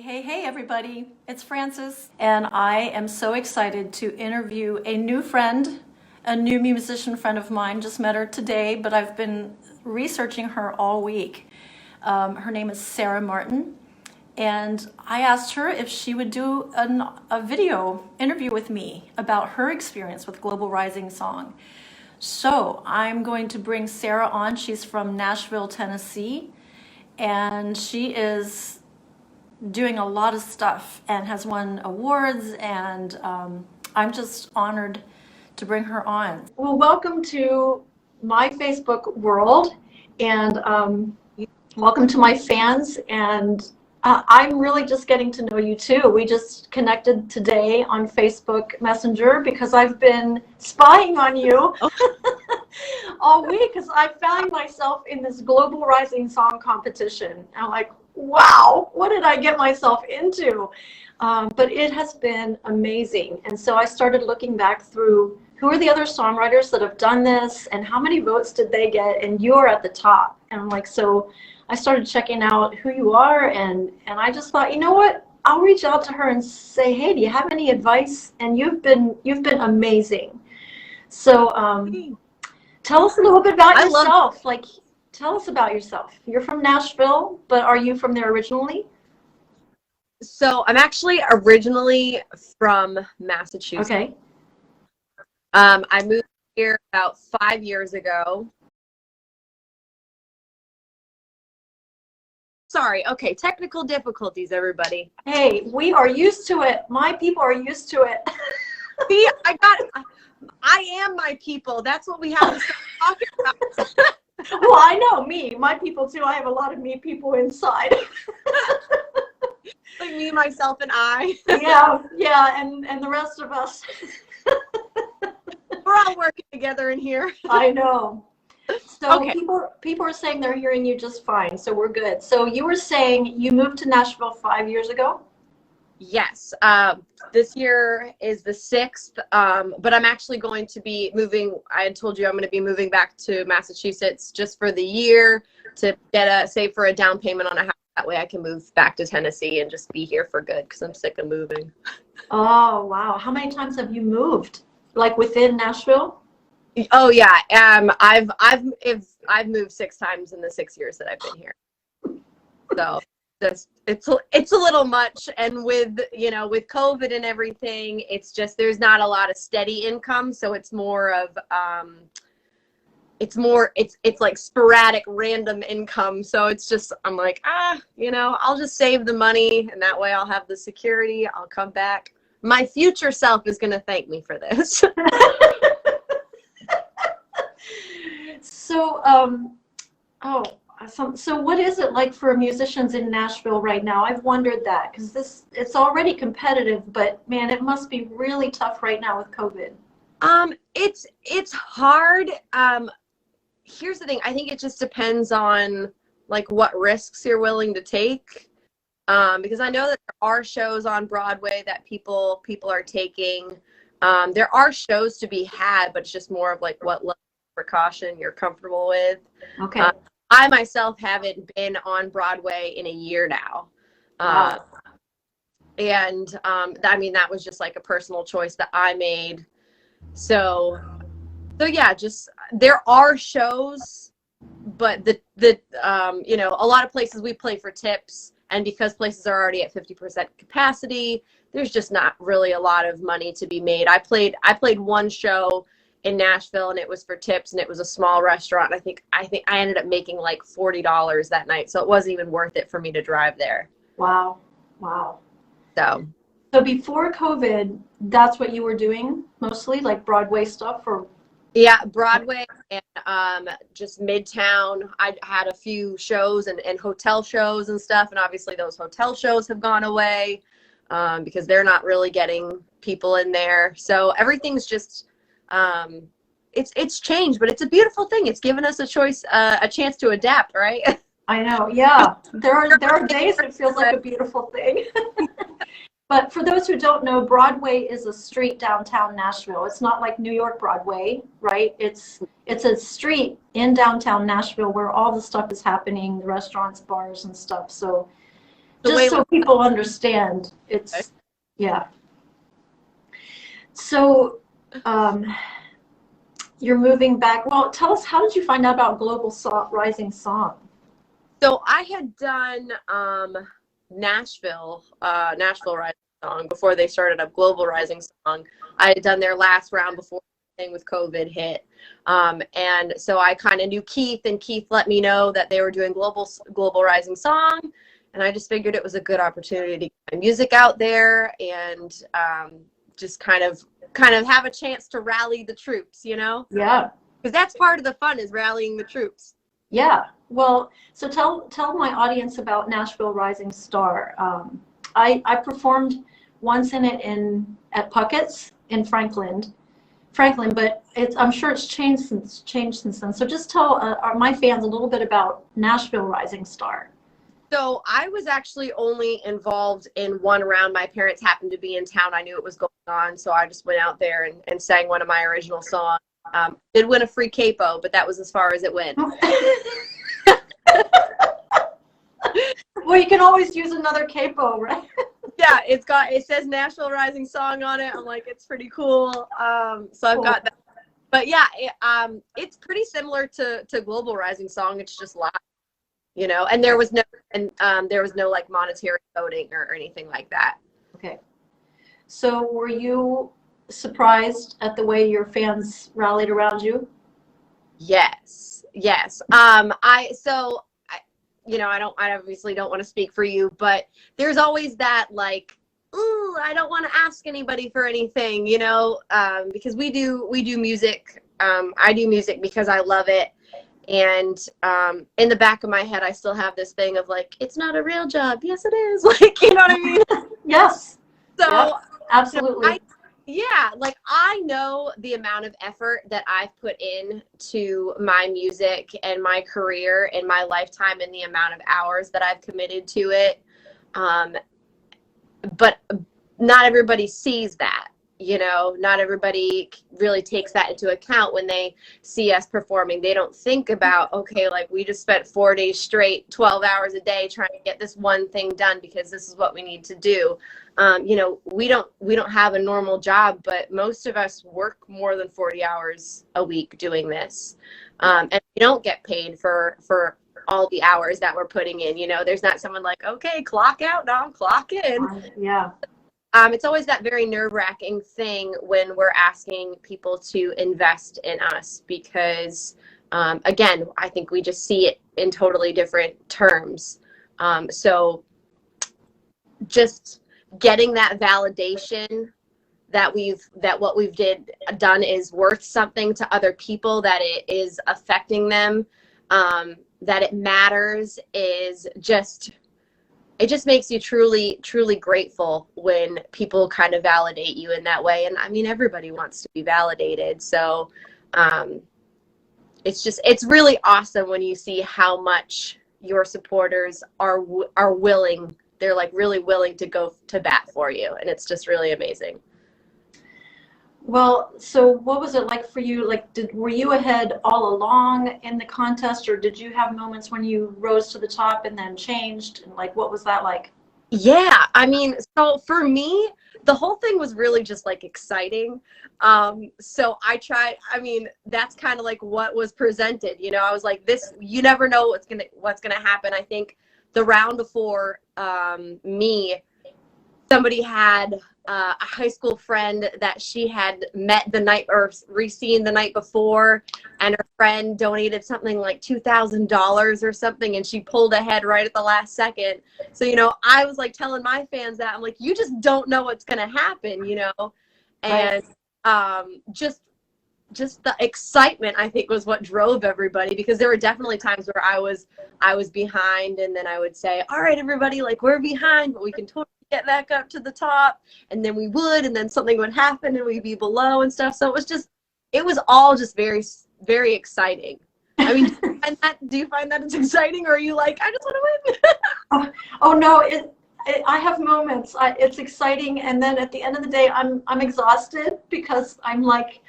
Hey, everybody. It's Frances, and I am so excited to interview a new friend, a new musician friend of mine. Just met her today, but I've been researching her all week. Her name is Sarah Martin, and I asked her if she would do a video interview with me about her experience with Global Rising Song. So I'm going to bring Sarah on. She's from Nashville, Tennessee, and she is doing a lot of stuff and has won awards, and I'm just honored to bring her on. Well, welcome to my Facebook world, and welcome to my fans, and I'm really just getting to know you too. We just connected today on Facebook Messenger because I've been spying on you all week because I found myself in this Global Rising Song competition. I'm like, wow, what did I get myself into? But it has been amazing. And so I started looking back through who are the other songwriters that have done this and how many votes did they get, and you're at the top. And I'm like, so I started checking out who you are, and I just thought, you know what? I'll reach out to her and say, hey, do you have any advice? And you've been amazing. So tell us a little bit about yourself. Tell us about yourself. You're from Nashville, but are you from there originally? So I'm actually originally from Massachusetts. Okay. I moved here about 5 years ago. Sorry. Okay. Technical difficulties, everybody. Hey, we are used to it. My people are used to it. See, I am my people. That's what we have to start talking about. Well, I know my people too. I have a lot of me people inside. Like me, myself, and I. Yeah, and the rest of us. We're all working together in here. I know. So okay. people are saying they're hearing you just fine, so we're good. So you were saying you moved to Nashville 5 years ago? Yes. This year is the 6th, but I'm actually going to be moving. I had told you I'm going to be moving back to Massachusetts just for the year to save for a down payment on a house. That way I can move back to Tennessee and just be here for good because I'm sick of moving. Oh, wow. How many times have you moved? Like within Nashville? Oh yeah. I've moved 6 times in the 6 years that I've been here. So it's a little much, and with COVID and everything, it's just there's not a lot of steady income, so it's more of it's like sporadic random income. So it's just I'm like I'll just save the money, and that way I'll have the security. I'll come back. My future self is going to thank me for this. So what is it like for musicians in Nashville right now? I've wondered that because it's already competitive, but man, it must be really tough right now with COVID. It's hard. Here's the thing. I think it just depends on like what risks you're willing to take. Because I know that there are shows on Broadway that people are taking. There are shows to be had, but it's just more of like what level of precaution you're comfortable with. Okay. I myself haven't been on Broadway in a year now. Wow. And I mean, that was just like a personal choice that I made. So yeah, just there are shows, but a lot of places we play for tips, and because places are already at 50% capacity, there's just not really a lot of money to be made. I played one show in Nashville, and it was for tips, and it was a small restaurant. I think I ended up making like $40 that night, so it wasn't even worth it for me to drive there. Wow. So before COVID, that's what you were doing mostly, like Broadway stuff, or? Yeah, Broadway and just Midtown. I had a few shows and hotel shows and stuff, and obviously those hotel shows have gone away because they're not really getting people in there. So everything's just it's changed, but it's a beautiful thing. It's given us a chance to adapt, right? I know. Yeah, there are days it feels like a beautiful thing. But for those who don't know, Broadway is a street downtown Nashville. It's not like New York Broadway, right? It's a street in downtown Nashville where all the stuff is happening, the restaurants, bars, and stuff. So just so people understand. It's, yeah. So, you're moving back. Well, tell us, how did you find out about Rising Song? So I had done Nashville Rising Song before they started up Global Rising Song. I had done their last round before the thing with COVID hit. And so I kind of knew Keith, and Keith let me know that they were doing Global Rising Song. And I just figured it was a good opportunity to get my music out there and just kind of have a chance to rally the troops, you know? Yeah. Because that's part of the fun, is rallying the troops. Yeah. Well, so tell my audience about Nashville Rising Star. I performed once in it at Puckett's in Franklin, but I'm sure it's changed since then. So just tell my fans a little bit about Nashville Rising Star. So I was actually only involved in one round. My parents happened to be in town. I knew it was going on, so I just went out there and sang one of my original songs. Did win a free capo, but that was as far as it went. Well, you can always use another capo, right? Yeah, it says Nashville Rising Song on it. I'm like, it's pretty cool. So I've got that. But yeah, it's pretty similar to Global Rising Song. It's just live, you know. And there was no like monetary voting or anything like that. Okay. So were you surprised at the way your fans rallied around you? Yes. I obviously don't want to speak for you, but there's always that like, ooh, I don't want to ask anybody for anything, you know, because we do music. I do music because I love it. And in the back of my head, I still have this thing of like, it's not a real job. Yes, it is. Like, you know what I mean? Yes. So yep, absolutely. Like I know the amount of effort that I've put in to my music and my career and my lifetime, and the amount of hours that I've committed to it. But not everybody sees that, you know, not everybody really takes that into account when they see us performing. They don't think about, okay, like we just spent 4 days straight, 12 hours a day trying to get this one thing done because this is what we need to do. You know, we don't have a normal job, but most of us work more than 40 hours a week doing this. And we don't get paid for all the hours that we're putting in. You know, there's not someone like, okay, clock out now, clock in. Yeah. It's always that very nerve-wracking thing when we're asking people to invest in us because, again, I think we just see it in totally different terms. So just getting that validation that what we've done is worth something to other people, that it is affecting them, that it matters, it just makes you truly, truly grateful when people kind of validate you in that way. And I mean, everybody wants to be validated. So it's really awesome when you see how much your supporters are willing. They're like really willing to go to bat for you. And it's just really amazing. Well, so what was it like for you? Like, were you ahead all along in the contest, or did you have moments when you rose to the top and then changed? And like, what was that like? Yeah, I mean, so for me, the whole thing was really just like exciting. So I tried, I mean, that's kind of like what was presented, you know. I was like, this, you never know what's gonna happen. I think the round before me, somebody had a high school friend that she had met the night or re-seen the night before, and her friend donated something like $2,000 or something, and she pulled ahead right at the last second. So, you know, I was like telling my fans that, I'm like, you just don't know what's going to happen, you know. And just the excitement, I think, was what drove everybody, because there were definitely times where I was behind, and then I would say, all right, everybody, like, we're behind, but we can totally get back up to the top. And then we would, and then something would happen and we'd be below and stuff. So it was all just very, very exciting. I mean, do you find that it's exciting, or are you like, I just want to win? Oh no, I have moments. It's exciting, and then at the end of the day, I'm exhausted, because I'm like,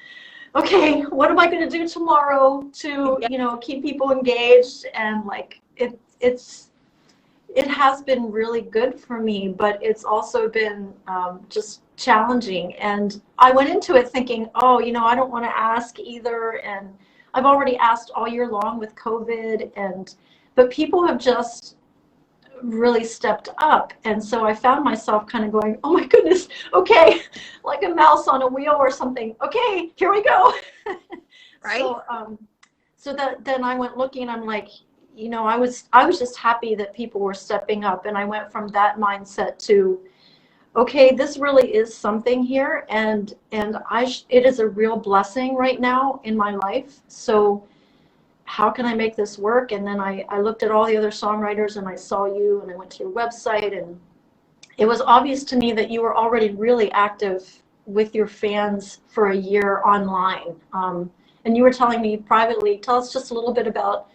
okay, what am I going to do tomorrow to, you know, keep people engaged? And like, it has been really good for me, but it's also been just challenging. And I went into it thinking, oh, I don't want to ask either. And I've already asked all year long with COVID, but people have just really stepped up. And so I found myself kind of going, oh my goodness, okay, like a mouse on a wheel or something. Okay, here we go. Right. So then I went looking, and I'm like, I was just happy that people were stepping up, and I went from that mindset to, okay, this really is something here, and it is a real blessing right now in my life. So how can I make this work? And then I looked at all the other songwriters, and I saw you, and I went to your website, and it was obvious to me that you were already really active with your fans for a year online. And you were telling me privately, tell us just a little bit about,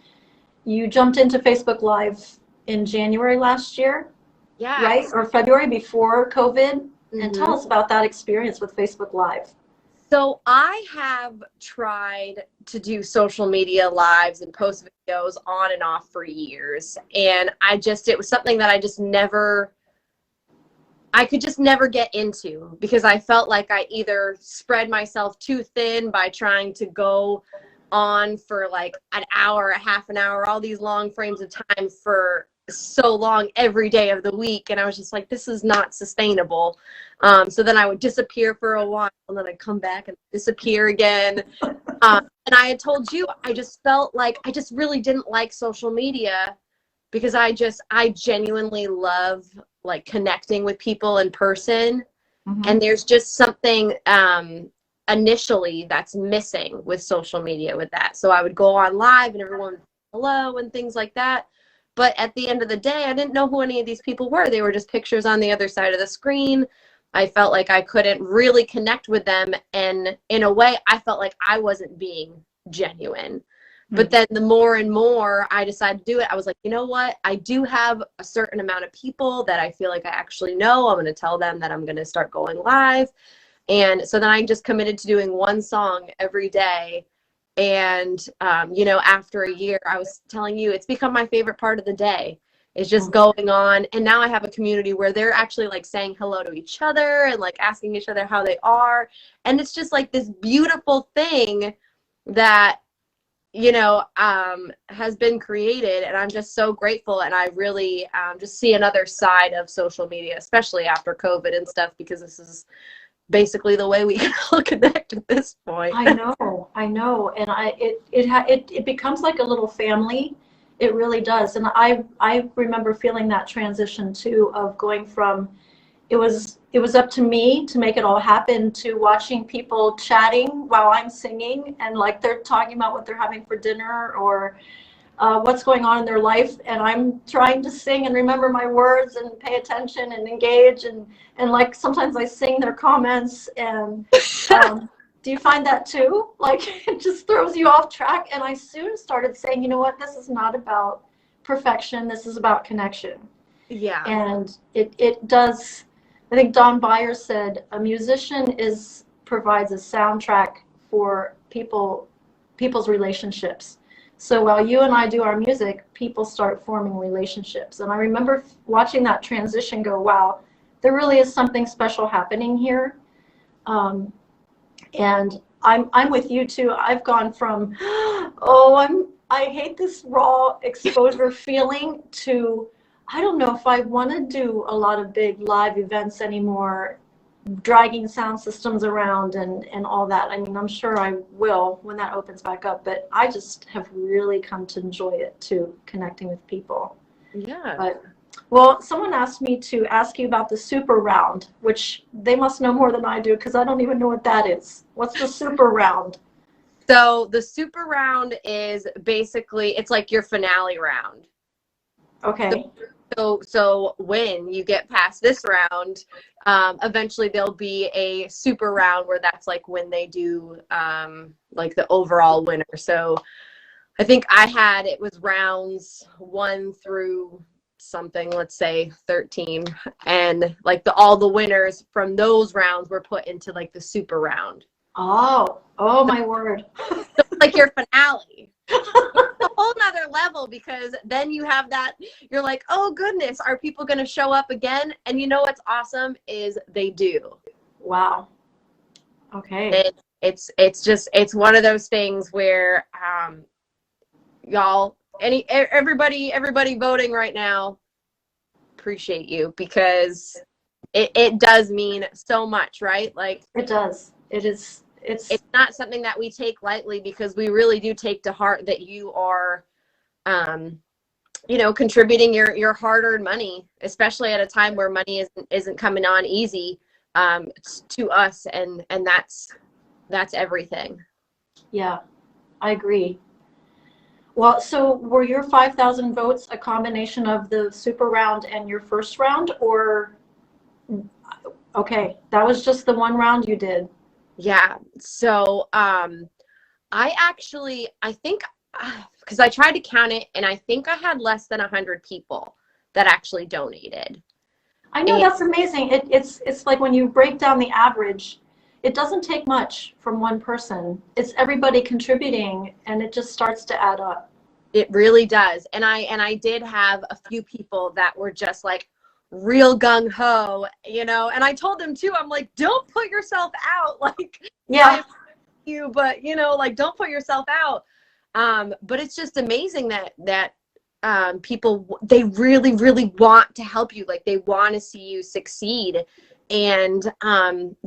you jumped into Facebook Live in January last year, Yeah. right? Or February, before COVID. And tell Mhm. us about that experience with Facebook Live. So I have tried to do social media lives and post videos on and off for years. And it was something that I could just never get into, because I felt like I either spread myself too thin by trying to go on for like an hour, a half an hour, all these long frames of time for so long every day of the week. And I was just like, this is not sustainable. So then I would disappear for a while, and then I'd come back and disappear again. And I had told you, I just felt like I just really didn't like social media, because I genuinely love like connecting with people in person. Mm-hmm. And there's just something initially that's missing with social media with that. So I would go on live and everyone would say hello and things like that. But at the end of the day, I didn't know who any of these people were. They were just pictures on the other side of the screen. I felt like I couldn't really connect with them. And in a way, I felt like I wasn't being genuine. But then the more and more I decided to do it, I was like, you know what? I do have a certain amount of people that I feel like I actually know. I'm going to tell them that I'm going to start going live. And so then I just committed to doing one song every day. And, after a year, I was telling you, it's become my favorite part of the day. It's just going on. And now I have a community where they're actually like saying hello to each other and like asking each other how they are. And it's just like this beautiful thing that has been created, and I'm just so grateful. And I really just see another side of social media, especially after COVID and stuff, because this is basically the way we can all connect at this point. I know, and it becomes like a little family. It really does. And I remember feeling that transition too, of going from, it was up to me to make it all happen, to watching people chatting while I'm singing, and like they're talking about what they're having for dinner, or what's going on in their life, and I'm trying to sing and remember my words and pay attention and engage, and like sometimes I sing their comments, and do you find that too? Like it just throws you off track. And I soon started saying, you know what, this is not about perfection, this is about connection. Yeah. And it does. I think Don Byers said a musician provides a soundtrack for people's relationships. So while you and I do our music, people start forming relationships. And I remember watching that transition, go, wow, there really is something special happening here. And I'm with you too. I've gone from, I hate this raw exposure feeling, to, I don't know if I want to do a lot of big live events anymore, dragging sound systems around and all that. I mean, I'm sure I will when that opens back up, but I just have really come to enjoy it too, connecting with people. Yeah. But, well, someone asked me to ask you about the super round, which they must know more than I do, because I don't even know what that is. What's the super round? So the super round is basically, it's like your finale round. Okay. So when you get past this round, eventually there'll be a super round where that's like when they do like the overall winner. So I think it was rounds 1 through something, let's say 13, and like all the winners from those rounds were put into like the super round. Oh my word. So it's like your finale. whole nother level, because then you have that, you're like, oh goodness, are people going to show up again? And you know what's awesome is they do. Wow. Okay. It's one of those things where y'all, everybody voting right now, appreciate you, because it does mean so much, right? Like, It does. It's not something that we take lightly, because we really do take to heart that you are contributing your hard-earned money, especially at a time where money isn't coming on easy to us, and that's everything. Yeah, I agree. Well, so were your 5,000 votes a combination of the super round and your first round, or okay, that was just the one round you did? Yeah. So I think, because I tried to count it, and I think I had less than 100 people that actually donated. I know, that's amazing. It's like when you break down the average, it doesn't take much from one person. It's everybody contributing, and it just starts to add up. It really does. And I did have a few people that were just like real gung-ho, and I told them too, I'm like, don't put yourself out. Like, Yeah. But like, don't put yourself out. But it's just amazing that people, they really, really want to help you. Like, they want to see you succeed. And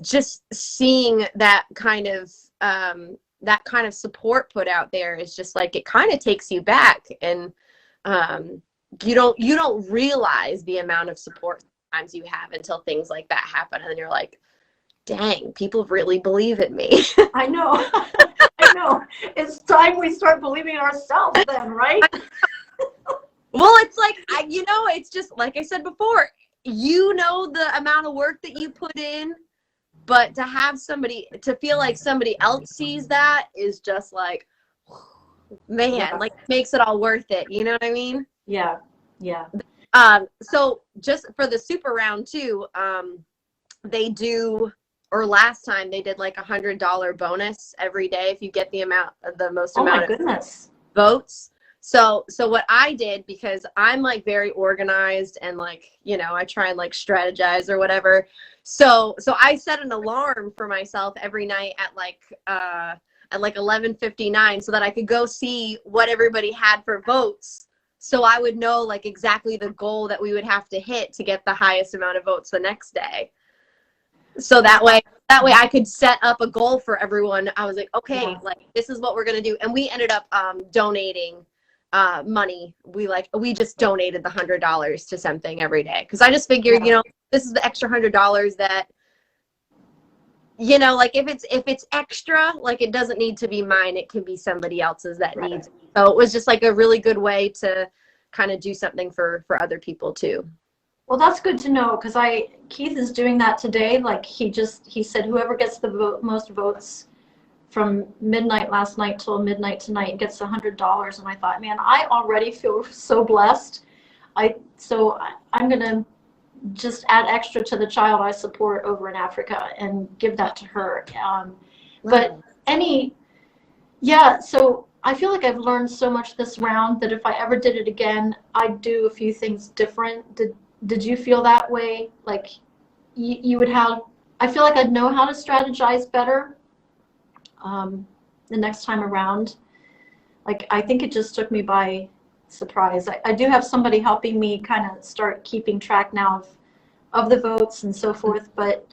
just seeing that kind of support put out there is just like, it kind of takes you back. And you don't realize the amount of support sometimes you have until things like that happen, and then you're like, dang, people really believe in me. I know. I know. It's time we start believing in ourselves then, right? Well, it's like, it's just like I said before, the amount of work that you put in, but to feel like somebody else sees that is just like, man, Yeah. like, makes it all worth it. You know what I mean? Yeah. Yeah. So just for the super round too, they do, or last time they did like $100 bonus every day if you get the most amount Oh my goodness. of votes. So what I did, because I'm like very organized and like, I try and like strategize or whatever. So I set an alarm for myself every night at like 11:59, so that I could go see what everybody had for votes. So I would know like exactly the goal that we would have to hit to get the highest amount of votes the next day. So that way I could set up a goal for everyone. I was like, okay, Yeah. like, this is what we're going to do. And we ended up donating money. We just donated the $100 to something every day. Cause I just figured, this is the extra $100 that, like, if it's extra, like, it doesn't need to be mine. It can be somebody else's that Right. needs it. So it was just like a really good way to kind of do something for other people too. Well, that's good to know, because Keith is doing that today. Like, he said whoever gets the most votes from midnight last night till midnight tonight gets $100. And I thought, man, I already feel so blessed. So I'm gonna just add extra to the child I support over in Africa and give that to her. But so I feel like I've learned so much this round that if I ever did it again, I'd do a few things different. Did you feel that way? Like you would have, I feel like I'd know how to strategize better the next time around. Like, I think it just took me by surprise. I do have somebody helping me kind of start keeping track now of the votes and so forth, but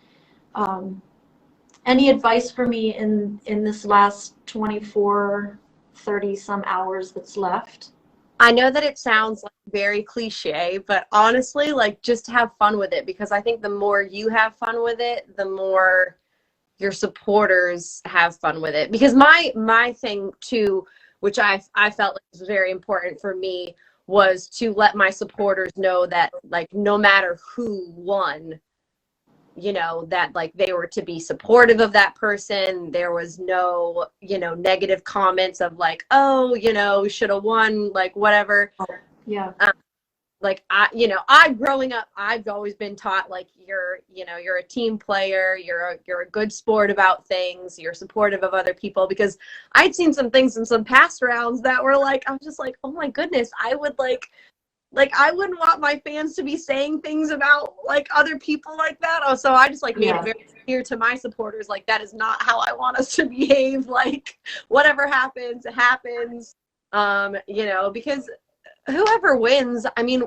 any advice for me in this last 24, 30 some hours that's left? I know that it sounds like very cliche, but honestly, like, just have fun with it, because I think the more you have fun with it, the more your supporters have fun with it. Because my thing too, which I felt like was very important for me, was to let my supporters know that, like, no matter who won, that, like, they were to be supportive of that person. There was no, negative comments of like, oh, should have won, like, whatever. Yeah. like I growing up, I've always been taught like you're a team player, you're a good sport about things, you're supportive of other people, because I'd seen some things in some past rounds that were like, I was just like, oh my goodness, I would like I wouldn't want my fans to be saying things about like other people like that. Oh, so I just like made it very clear to my supporters, like that is not how I want us to behave. Like whatever happens, it happens. Because whoever wins, I mean,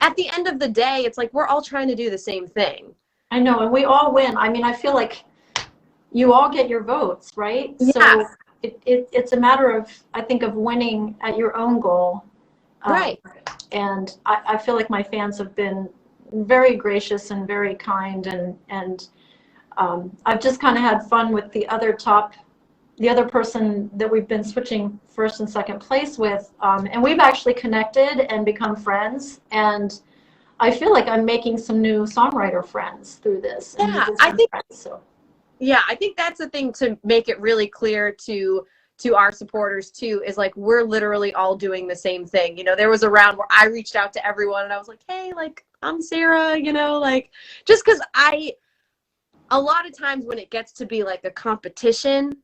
at the end of the day, it's like we're all trying to do the same thing. I know, and we all win. I mean, I feel like you all get your votes, right? Yeah. So it's a matter of, I think, of winning at your own goal. Right. And I feel like my fans have been very gracious and very kind, and I've just kind of had fun with the other person that we've been switching first and second place with, and we've actually connected and become friends, and I feel like I'm making some new songwriter friends through this. Yeah, I think that's the thing to make it really clear to our supporters too, is like we're literally all doing the same thing. There was a round where I reached out to everyone and I was like, hey, like I'm Sarah, like just because a lot of times when it gets to be like a competition,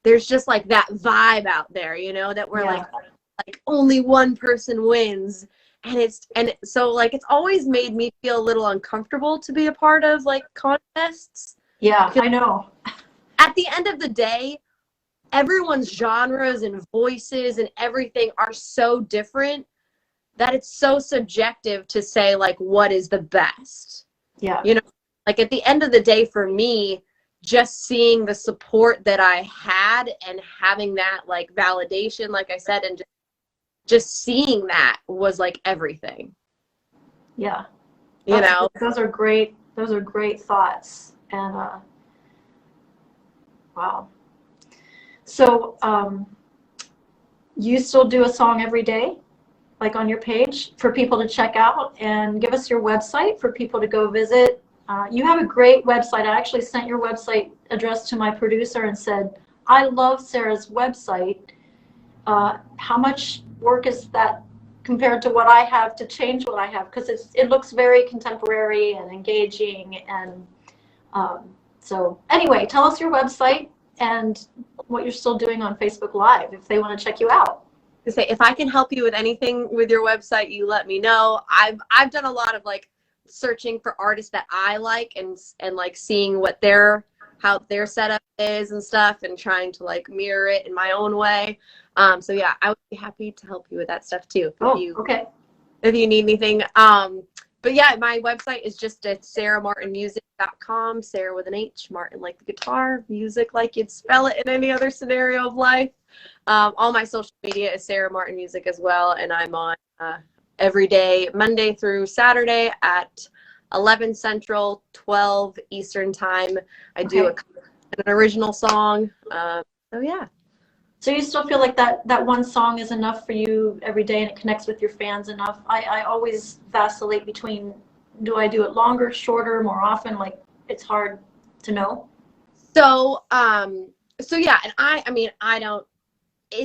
there's just like that vibe out there, that we're like only one person wins. And so like it's always made me feel a little uncomfortable to be a part of like contests. Yeah, I know. At the end of the day, everyone's genres and voices and everything are so different that it's so subjective to say like what is the best. Yeah. Like at the end of the day, for me, just seeing the support that I had and having that like validation, like I said, and just seeing that was like everything. Yeah. Those are great thoughts. And wow. So you still do a song every day, like on your page for people to check out, and give us your website for people to go visit. You have a great website. I actually sent your website address to my producer and said, I love Sarah's website. How much work is that compared to what I have to change what I have? Because it looks very contemporary and engaging. And so anyway, tell us your website and what you're still doing on Facebook Live if they want to check you out. To say, if I can help you with anything with your website, you let me know. I've done a lot of like searching for artists that I like and like seeing what how their setup is and stuff, and trying to like mirror it in my own way. So yeah, I would be happy to help you with that stuff too. Okay. If you need anything. But yeah, my website is just at sarahmartinmusic.com. Sarah with an H, Martin like the guitar, music like you'd spell it in any other scenario of life. All my social media is Sarah Martin Music as well, and I'm on every day, Monday through Saturday at 11 Central, 12 Eastern time. I do an original song. So yeah. So you still feel like that one song is enough for you every day and it connects with your fans enough? I always vacillate between, do I do it longer, shorter, more often? Like it's hard to know. So yeah, and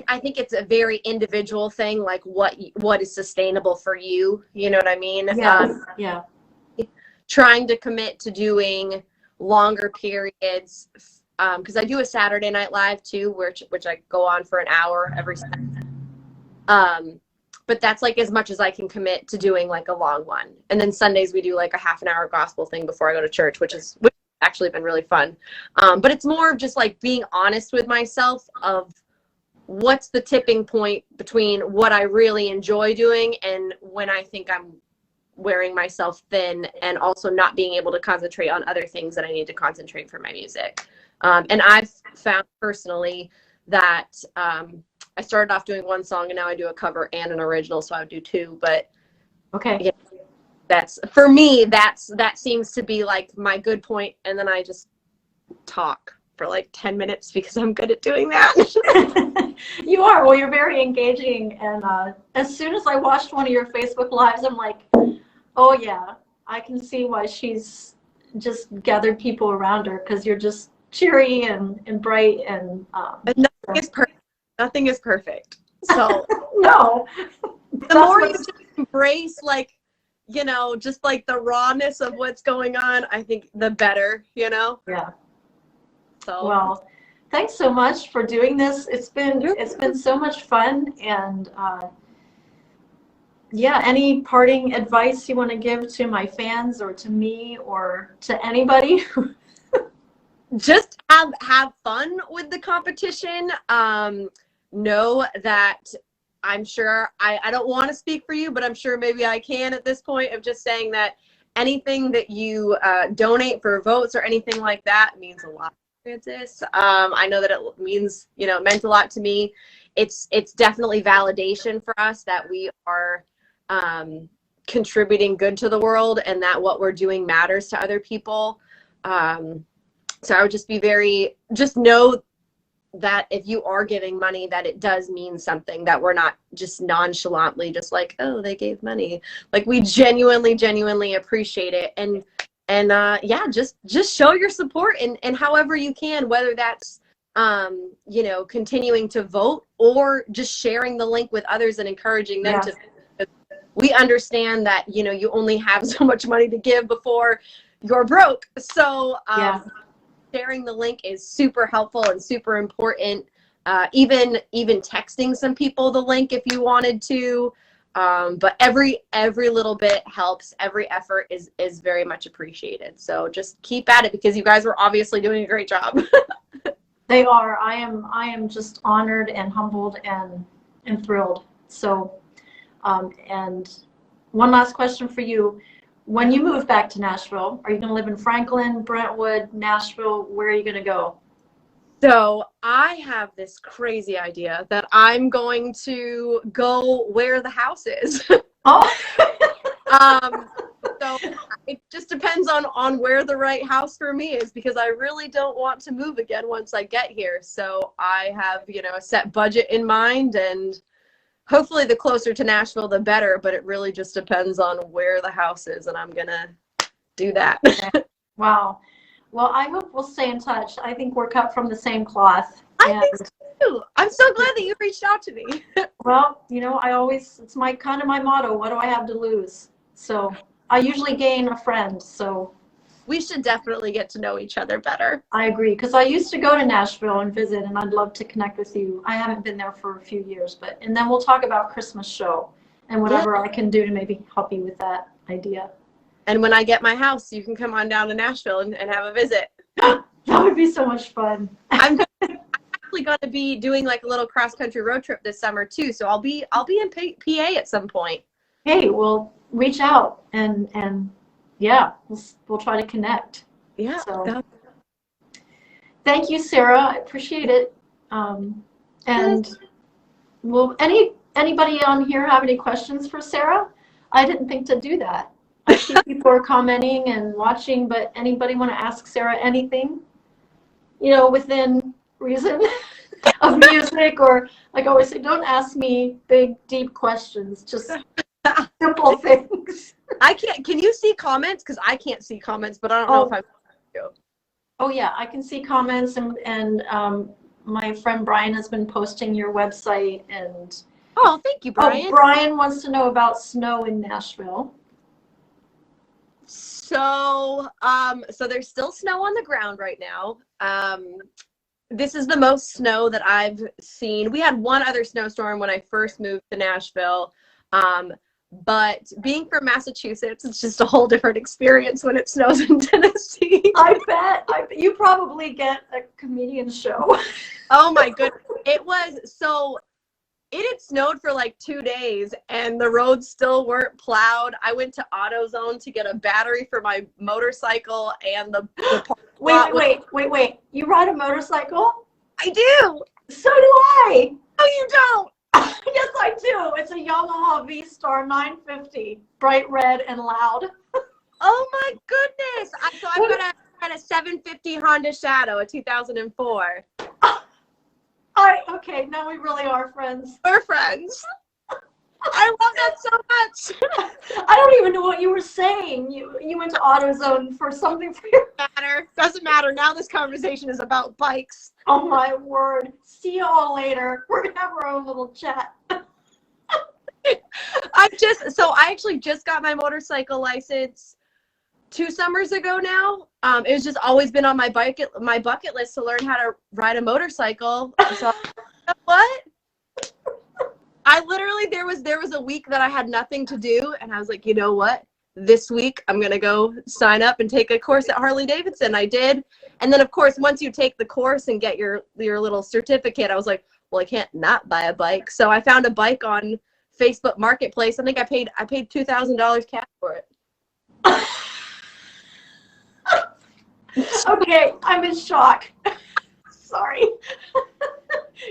I think it's a very individual thing, like what is sustainable for you. You know what I mean? Yes. Yeah. Trying to commit to doing longer periods, because I do a Saturday Night Live too, which I go on for an hour every Saturday. But that's like as much as I can commit to doing like a long one. And then Sundays we do like a half an hour gospel thing before I go to church, which has actually been really fun. But it's more of just like being honest with myself of what's the tipping point between what I really enjoy doing and when I think I'm wearing myself thin, and also not being able to concentrate on other things that I need to concentrate for my music. And I've found personally that I started off doing one song and now I do a cover and an original, so I would do two. But yeah, that's for me. That seems to be like my good point, and then I just talk for like 10 minutes because I'm good at doing that. You are. Well, you're very engaging, and as soon as I watched one of your Facebook Lives, I'm like, oh yeah, I can see why she's just gathered people around her, because you're just cheery and bright, and nothing is perfect. Nothing is perfect. So no. the more you embrace like, just like the rawness of what's going on, I think the better, Yeah. So Well, thanks so much for doing this. It's been so much fun, and yeah, any parting advice you want to give to my fans or to me or to anybody? just have fun with the competition. Know that I'm sure I don't want to speak for you, but I'm sure maybe I can at this point, of just saying that anything that you donate for votes or anything like that means a lot, Francis. I know that it means, it meant a lot to me. It's definitely validation for us that we are contributing good to the world, and that what we're doing matters to other people. So I would just know that if you are giving money, that it does mean something, that we're not just nonchalantly just like, oh, they gave money. Like, we genuinely appreciate it. And yeah, just show your support and however you can, whether that's continuing to vote or just sharing the link with others and encouraging them to. We understand that you only have so much money to give before you're broke. So sharing the link is super helpful and super important. Even texting some people the link if you wanted to. But every little bit helps. Every effort is very much appreciated. So just keep at it, because you guys were obviously doing a great job. They are. I am just honored and humbled and thrilled. So, and one last question for you. When you move back to Nashville, are you going to live in Franklin, Brentwood, Nashville? Where are you going to go? So I have this crazy idea that I'm going to go where the house is. Oh. So it just depends on where the right house for me is, because I really don't want to move again once I get here. So I have, a set budget in mind, and hopefully the closer to Nashville, the better, but it really just depends on where the house is, and I'm going to do that. Wow. Well, I hope we'll stay in touch. I think we're cut from the same cloth. I think so too. I'm so glad that you reached out to me. Well, it's kind of my motto. What do I have to lose? So I usually gain a friend. So we should definitely get to know each other better. I agree, because I used to go to Nashville and visit, and I'd love to connect with you. I haven't been there for a few years, and then we'll talk about Christmas show and whatever I can do to maybe help you with that idea. And when I get my house, you can come on down to Nashville and have a visit. That would be so much fun. I'm actually going to be doing like a little cross-country road trip this summer too, so I'll be in PA at some point. Hey, we'll reach out and yeah, we'll try to connect. Yeah. So, thank you, Sarah. I appreciate it. And will anybody on here have any questions for Sarah? I didn't think to do that. I see people are commenting and watching, but anybody want to ask Sarah anything? Within reason of music, or like I always say, don't ask me big, deep questions. Just simple things. Can you see comments? Because I can't see comments, but I don't know if I'm. Oh yeah, I can see comments, and my friend Brian has been posting your website, and oh, thank you, Brian. Brian wants to know about snow in Nashville. So there's still snow on the ground right now. This is the most snow that I've seen. We had one other snowstorm when I first moved to Nashville. But being from Massachusetts, it's just a whole different experience when it snows in Tennessee. I bet you probably get a comedian show. Oh my goodness. It had snowed for like 2 days and the roads still weren't plowed. I went to AutoZone to get a battery for my motorcycle, and the Wait. You ride a motorcycle? I do. So do I. No, you don't. Yes, I do. It's a Yamaha V-Star 950, bright red and loud. Oh my goodness. So I've got a 750 Honda Shadow, a 2004. Okay, now we really are friends. We're friends. I love that so much. I don't even know what you were saying. You went to AutoZone for something for your... Doesn't matter. Now this conversation is about bikes. Oh my word. See you all later. We're going to have our own little chat. I actually just got my motorcycle license 2 summers ago now. It was just always been on my bucket list to learn how to ride a motorcycle. So you know what? I literally there was a week that I had nothing to do, and I was like, you know what? This week I'm gonna go sign up and take a course at Harley Davidson. I did, and then of course once you take the course and get your little certificate, I was like, well, I can't not buy a bike. So I found a bike on Facebook Marketplace. I think I paid $2,000 cash for it. Okay, I'm in shock. Sorry.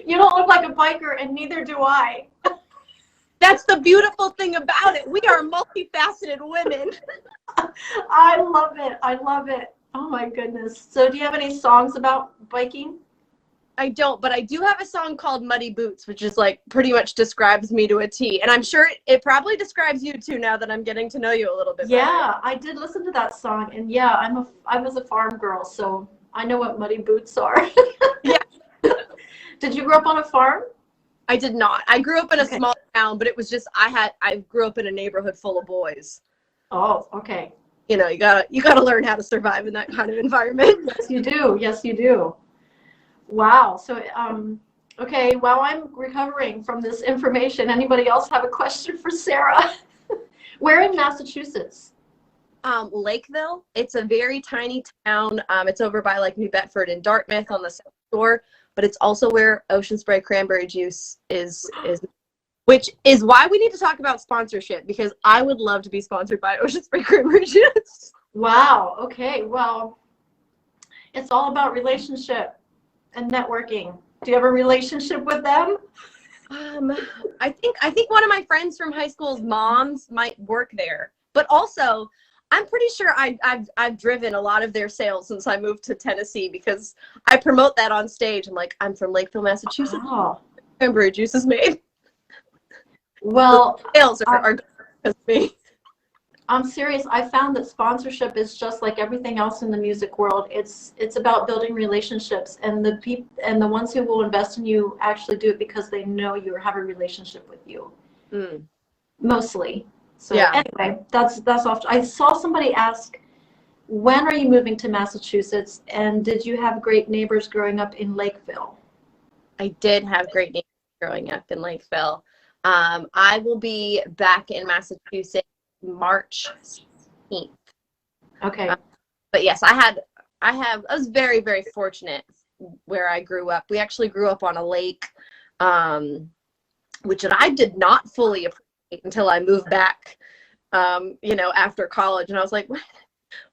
You don't look like a biker, and neither do I. That's the beautiful thing about it. We are multifaceted women. I love it. I love it. Oh my goodness. So do you have any songs about biking? I don't, but I do have a song called Muddy Boots, which is like pretty much describes me to a T. And I'm sure it probably describes you too now that I'm getting to know you a little bit better. Yeah, I did listen to that song, and yeah, I was a farm girl, so I know what muddy boots are. Yeah. Did you grow up on a farm? I did not. I grew up in a small town, but it was just I grew up in a neighborhood full of boys. Oh, okay. You know, you gotta learn how to survive in that kind of environment. Yes, you do. Yes, you do. Wow. So, okay, while I'm recovering from this information, anybody else have a question for Sarah? Where in Massachusetts? Lakeville. It's a very tiny town. It's over by like New Bedford and Dartmouth on the South Shore, but it's also where Ocean Spray cranberry juice is, which is why we need to talk about sponsorship, because I would love to be sponsored by Ocean Spray cranberry juice. Wow. Okay. Well, it's all about relationship and networking. Do you have a relationship with them? I think one of my friends from high school's moms might work there, but also I'm pretty sure I've driven a lot of their sales since I moved to Tennessee, because I promote that on stage. I'm like, I'm from Lakeville, Massachusetts. Oh. Cranberry juice is made. Well, the sales are good because of me. I'm serious. I found that sponsorship is just like everything else in the music world. It's about building relationships, and the people and the ones who will invest in you actually do it because they know you or have a relationship with you. Mm. Mostly. So yeah. Anyway, that's off. I saw somebody ask, when are you moving to Massachusetts, and did you have great neighbors growing up in Lakeville? I did have great neighbors growing up in Lakeville. I will be back in Massachusetts March 16th. Okay. But yes, I was very, very fortunate where I grew up. We actually grew up on a lake, which I did not fully appreciate until I moved back, after college. And I was like,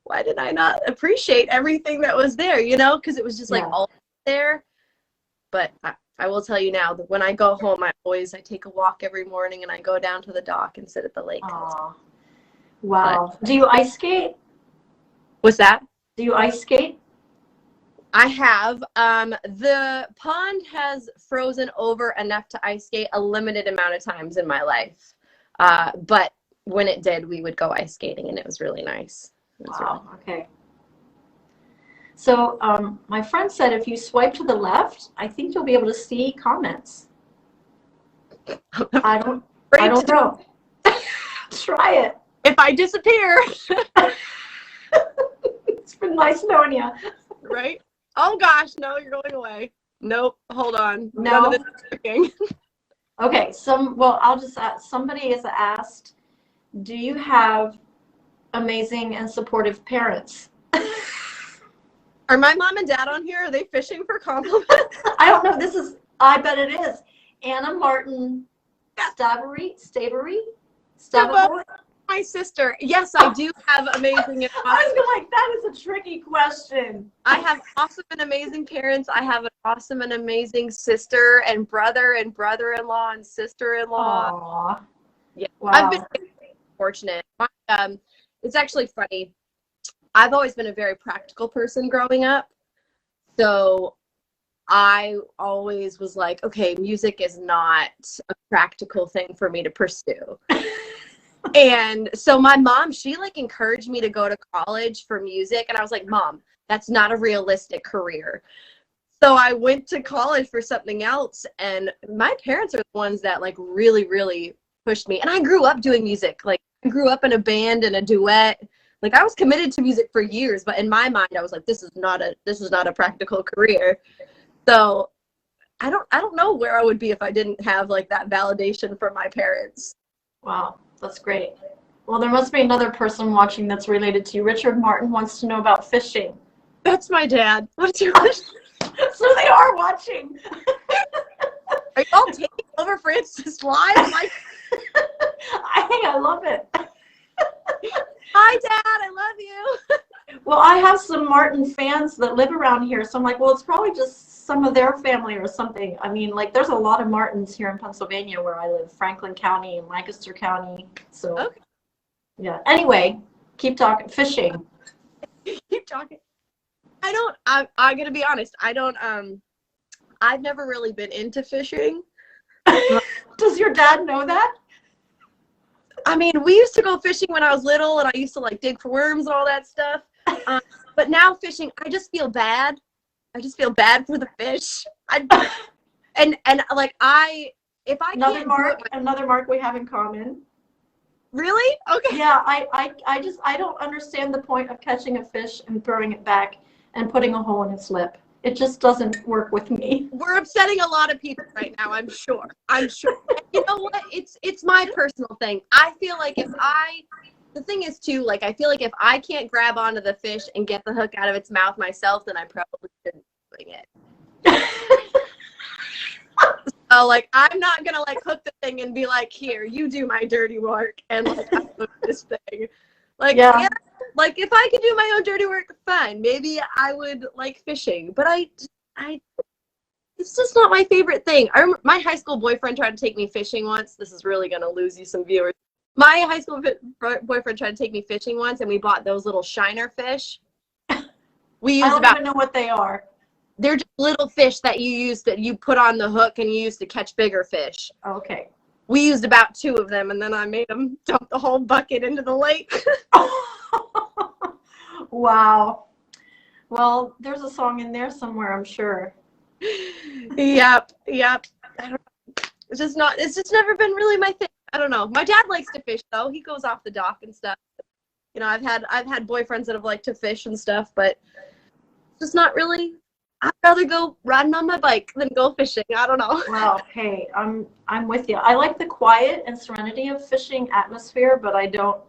why did I not appreciate everything that was there, because it was just like all there. But I will tell you now that when I go home, I take a walk every morning, and I go down to the dock and sit at the lake. Aww. Wow. Do you ice skate? What's that? Do you ice skate? I have. The pond has frozen over enough to ice skate a limited amount of times in my life. But when it did, we would go ice skating, and it was really nice. Wow. Okay. So my friend said if you swipe to the left, I think you'll be able to see comments. I don't know. Try it. If I disappear. It's been nice knowing you. Right? Oh gosh, no, you're going away. Nope, hold on. No. None of this is working. Okay, I'll just ask, somebody has asked, do you have amazing and supportive parents? Are my mom and dad on here? Are they fishing for compliments? I don't know. I bet it is. Anna Martin Stavery? My sister. Yes, I do have amazing and awesome. I was like, that is a tricky question. I have awesome and amazing parents. I have an awesome and amazing sister and brother and brother-in-law and sister-in-law. Aww. Yeah, wow. I've been fortunate. It's actually funny. I've always been a very practical person growing up. So I always was like, okay, music is not a practical thing for me to pursue. And so my mom, she encouraged me to go to college for music. And I was like, Mom, that's not a realistic career. So I went to college for something else. And my parents are the ones that really, really pushed me. And I grew up doing music. Like, I grew up in a band and a duet. Like, I was committed to music for years, but in my mind, I was like, this is not a practical career. So I don't know where I would be if I didn't have like that validation from my parents. Wow, that's great. Well, there must be another person watching that's related to you. Richard Martin wants to know about fishing. That's my dad. What's your question? So they are watching. Are y'all taking over Francis live? Like, I love it. hi, Dad. I love you. Well, I have some Martin fans that live around here, so I'm like, well, it's probably just some of their family or something. I mean, like, there's a lot of Martins here in Pennsylvania where I live, Franklin County and Lancaster County. So, Okay. Yeah. Anyway, keep talking. Fishing. Keep talking. I'm gonna be honest. I've never really been into fishing. Does your dad know that? I mean, we used to go fishing when I was little, and I used to like dig for worms and all that stuff. But now fishing, I just feel bad. I just feel bad for the fish. And like if I Another can't another mark we have in common. Really? Okay. Yeah, I don't understand the point of catching a fish and throwing it back and putting a hole in its lip. It just doesn't work with me. We're upsetting a lot of people right now, I'm sure. And you know what? It's my personal thing. I feel like the thing is too, like, I feel like if I can't grab onto the fish and get the hook out of its mouth myself, then I probably shouldn't be doing it. So, like, I'm not gonna like hook the thing and be like, here, you do my dirty work and like I hook this thing. Like, yeah, like if I could do my own dirty work, fine. Maybe I would like fishing, but I it's just not my favorite thing. I remember my high school boyfriend tried to take me fishing once. This is really gonna lose you some viewers. My high school boyfriend tried to take me fishing once, and we bought those little shiner fish. We used I don't even know what they are. They're just little fish that you put on the hook and you use to catch bigger fish. Okay. We used about 2 of them, and then I made them dump the whole bucket into the lake. Wow. Well, there's a song in there somewhere, I'm sure. Yep. I don't know. It's just never been really my thing. I don't know. My dad likes to fish though. He goes off the dock and stuff. You know, I've had boyfriends that have liked to fish and stuff, but it's just not really. I'd rather go riding on my bike than go fishing. I don't know. Wow. Hey, I'm with you. I like the quiet and serenity of fishing atmosphere, but I don't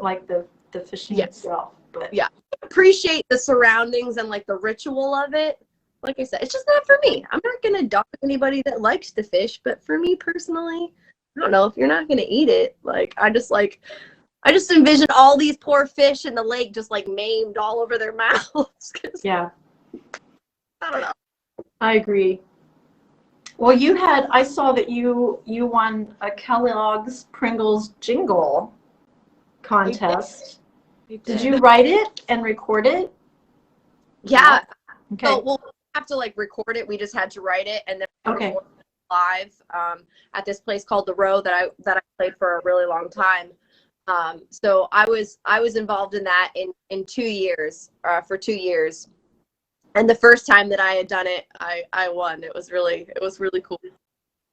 like the fishing itself. But yeah, appreciate the surroundings and like the ritual of it. Like I said, it's just not for me. I'm not gonna dog anybody that likes to fish, but for me personally, I don't know, if you're not gonna eat it, like I just envision all these poor fish in the lake just like maimed all over their mouths. Yeah. I don't know. I agree. Well, I saw that you won a Kellogg's Pringles jingle contest. Did you write it and record it? Yeah. Okay. So we'll have to like record it. We just had to write it and then okay. Live at this place called The Row that I played for a really long time. So I was involved in that in 2 years, for 2 years. And the first time that I had done it, I won. It was really cool.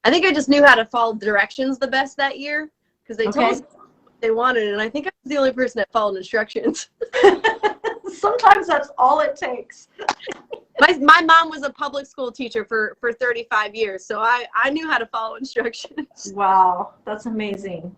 I think I just knew how to follow directions the best that year because they told us what they wanted, and I think I was the only person that followed instructions. Sometimes that's all it takes. My mom was a public school teacher for 35 years, so I knew how to follow instructions. Wow, that's amazing.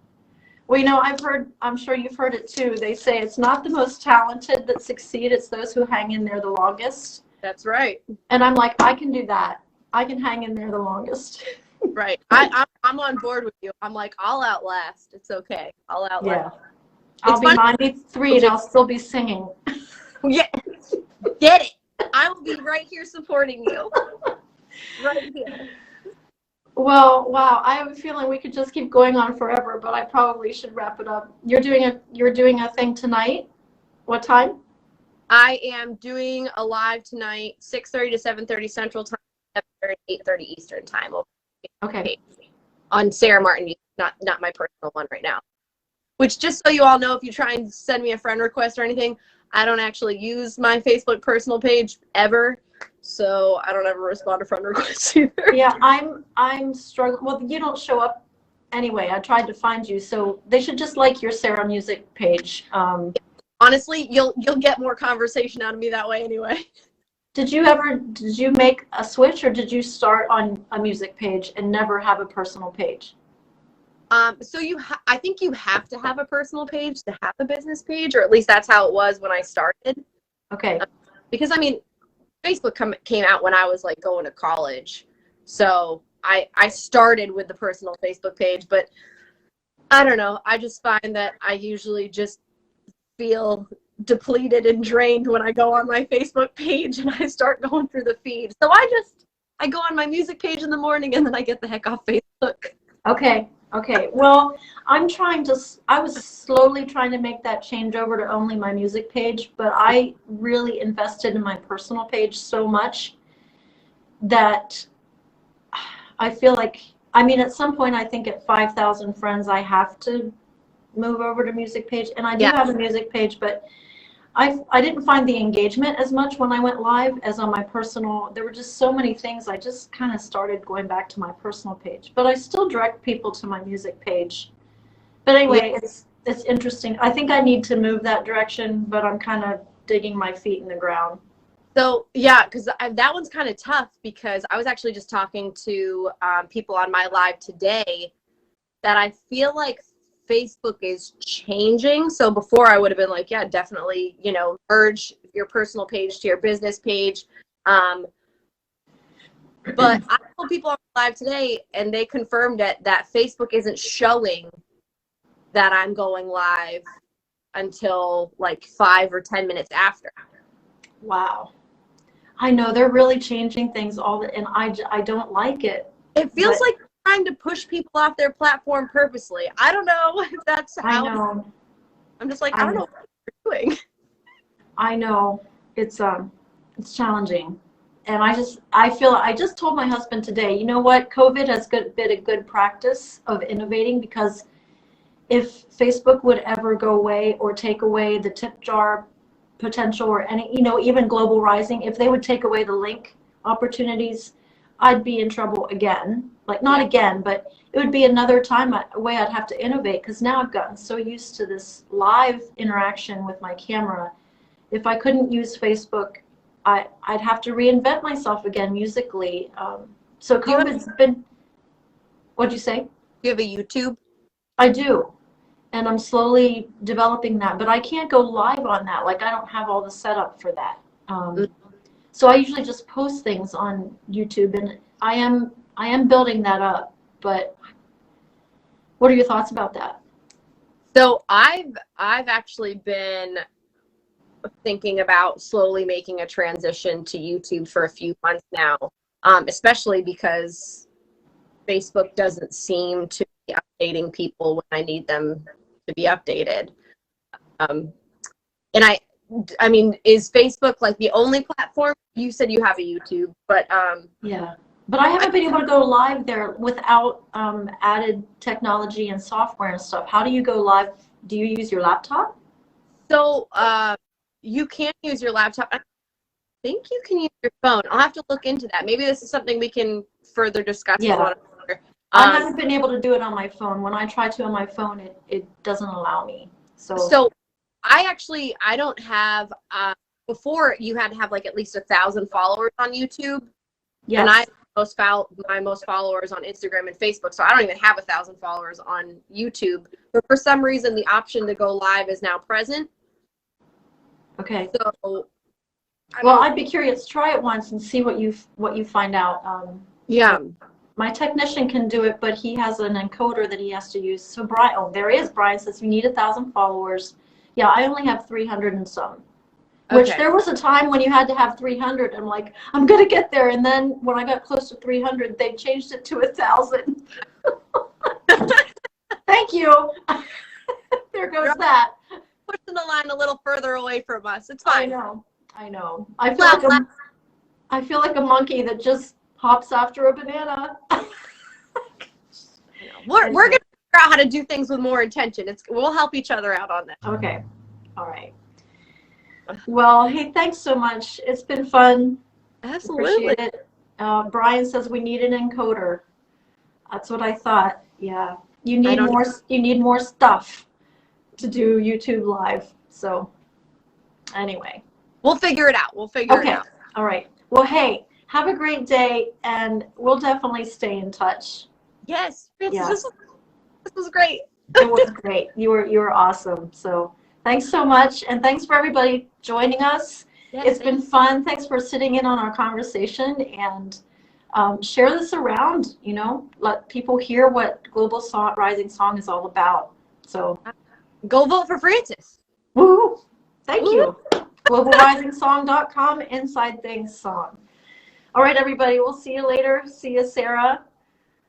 Well, you know, I'm sure you've heard it too. They say it's not the most talented that succeed, it's those who hang in there the longest. That's right. And I'm like, I can do that. I can hang in there the longest. Right. I'm on board with you. I'm like, I'll outlast. It's okay. I'll outlast. Yeah. I'll be 93 and I'll still be singing. Yeah. Get it. I will be right here supporting you. Right here. Well, wow. I have a feeling we could just keep going on forever, but I probably should wrap it up. You're doing a thing tonight. What time? I am doing a live tonight, 6:30 to 7:30 Central Time, 7:30 to 8:30 Eastern Time. Okay. On Sarah Martin, not my personal one right now. Which, just so you all know, if you try and send me a friend request or anything, I don't actually use my Facebook personal page ever, so I don't ever respond to friend requests either. Yeah, I'm struggling. Well, you don't show up anyway, I tried to find you, so they should just like your Sarah Music page. Honestly, you'll get more conversation out of me that way anyway. Did you make a switch, or did you start on a music page and never have a personal page? So I think you have to have a personal page to have a business page, or at least that's how it was when I started. Okay. Because I mean, Facebook came out when I was like going to college, so I started with the personal Facebook page, but I don't know. I just find that I usually just feel depleted and drained when I go on my Facebook page and I start going through the feed. So I go on my music page in the morning and then I get the heck off Facebook. Okay. Okay. Well, I was slowly trying to make that change over to only my music page, but I really invested in my personal page so much that I feel like, I mean, at some point, I think at 5,000 friends, I have to move over to music page. And I do have a music page, but I didn't find the engagement as much when I went live as on my personal. There were just so many things. I just kind of started going back to my personal page, but I still direct people to my music page. But anyway, it's interesting. I think I need to move that direction, but I'm kind of digging my feet in the ground. So yeah, because that one's kind of tough, because I was actually just talking to people on my live today that I feel like Facebook is changing. So before I would have been like, yeah, definitely, merge your personal page to your business page. But I told people on live today, and they confirmed that Facebook isn't showing that I'm going live until like 5 or 10 minutes after. Wow. I know they're really changing things and I don't like it. It feels like trying to push people off their platform purposely. I don't know if that's how. I know. I'm just like, I don't know what you're doing. I know. It's challenging. And I just told my husband today, you know what? COVID has been a good practice of innovating, because if Facebook would ever go away or take away the tip jar potential, or any, even global rising, if they would take away the link opportunities, I'd be in trouble again. Like, not again, but it would be another way I'd have to innovate, because now I've gotten so used to this live interaction with my camera. If I couldn't use Facebook, I'd have to reinvent myself again musically. So COVID's been, what'd you say? Do you have a YouTube? I do. And I'm slowly developing that, but I can't go live on that. Like, I don't have all the setup for that. So I usually just post things on YouTube, and I am building that up. But what are your thoughts about that? So I've actually been thinking about slowly making a transition to YouTube for a few months now, especially because Facebook doesn't seem to be updating people when I need them to be updated. And I mean, is Facebook like the only platform? You said you have a YouTube, but yeah, but I haven't been able to go live there without added technology and software and stuff. How do you go live? Do you use your laptop? So you can use your laptop. I think you can use your phone. I'll have to look into that. Maybe this is something we can further discuss. Yeah. I haven't been able to do it on my phone. When I try to on my phone, it doesn't allow me. So I don't have, before you had to have like at least 1,000 followers on YouTube. Yes. And I have my most followers on Instagram and Facebook. So I don't even have 1,000 followers on YouTube. But for some reason, the option to go live is now present. Okay. So I'd be curious. Try it once and see what you find out. Yeah. My technician can do it, but he has an encoder that he has to use. So there he is. Brian says you need 1,000 followers. Yeah, I only have 300 and some. Which there was a time when you had to have 300. I'm like, I'm gonna get there, and then when I got close to 300, they changed it to 1,000. Thank you. There goes that. Pushing the line a little further away from us. It's fine. I know. I feel like a monkey that just hops after a banana. We're gonna figure out how to do things with more intention. We'll help each other out on that. Okay. All right. Well, hey, thanks so much. It's been fun. Absolutely. Appreciate it. Brian says we need an encoder. That's what I thought. Yeah. You need don't more. You need more stuff to do YouTube Live. So anyway, We'll figure it out. We'll figure it okay, out. all right. Well, hey, have a great day, and we'll definitely stay in touch. Yes, Francis, Yeah, this was great. it was great. You were awesome. So thanks so much, and thanks for everybody joining us. Yes, It's been fun. Thanks for sitting in on our conversation, and share this around. Let people hear what Global Rising Song is all about. So, go vote for Francis. woo! Thank Woo. you. GlobalRisingSong.com, Inside Things Song. All right, everybody. We'll see you later. See you, Sarah.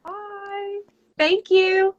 Bye. Thank you.